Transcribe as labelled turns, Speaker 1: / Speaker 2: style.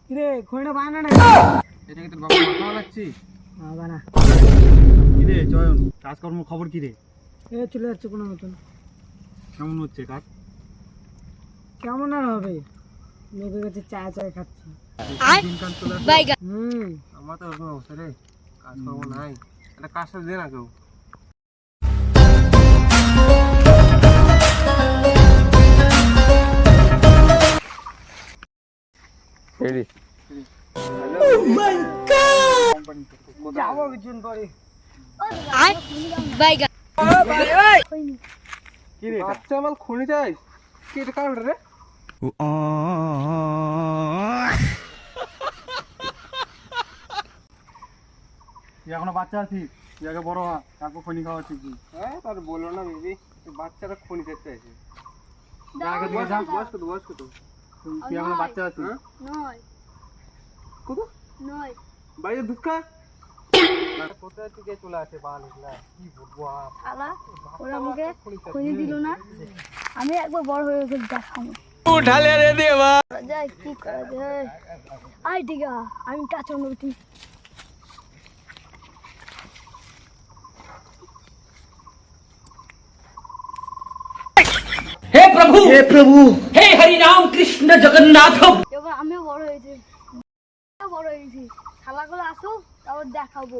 Speaker 1: কিরে খড়িটা বানা না
Speaker 2: এটা কি তোর বাবা মাথা লাগছি?
Speaker 1: বানা
Speaker 2: কিরে চয়ন, কাজকর্ম খবর কি রে?
Speaker 1: এ চলে যাচ্ছে কোনো মতন।
Speaker 2: কেমন হচ্ছে কাজ?
Speaker 1: কেমন আর হবে, লোকের কাছে চায় চায় খাচ্ছি।
Speaker 2: দিনকাল চলে আসছে। আমার তো ওরকম অবস্থা রে, কাজকর্ম নাই। একটা কাজটা দে না কেউ।
Speaker 1: যাবো কিছুদিন পরে।
Speaker 2: কি রে বাচ্চা মাল খুনি চাইস? কি এটা কারণ রে? তুই এখনো বাচ্চা আছিস, তুই আগে বড় হ, তারপর খনি খাওয়া শিখবি। হ্যাঁ তার বলো না বেবি, বাচ্চারা খনি খেতে আছে। আগে দিকে যা, বয়স কত? তুই এখনো বাচ্চা আছিস?
Speaker 3: নয়
Speaker 2: কত?
Speaker 3: নয়
Speaker 2: বাইরে দুধ খা। কোথায় থেকে চলে আসে বাল এগুলা, কি বলবো আর।
Speaker 3: শালা ওরা আমাকে খনি দিল না, আমি একবার বড় হয়ে ওকে দেখাবো।
Speaker 2: উঠালে রে দেবা।
Speaker 3: যাই কি করা যায়, আই দিগা আমি কাঁচা নদী।
Speaker 4: हे प्रभु हे हरि राम कृष्ण जगन्नाथ।
Speaker 3: এবার আমিও বড় হয়েছি, শালাগুলো আসো তারপর দেখাবো।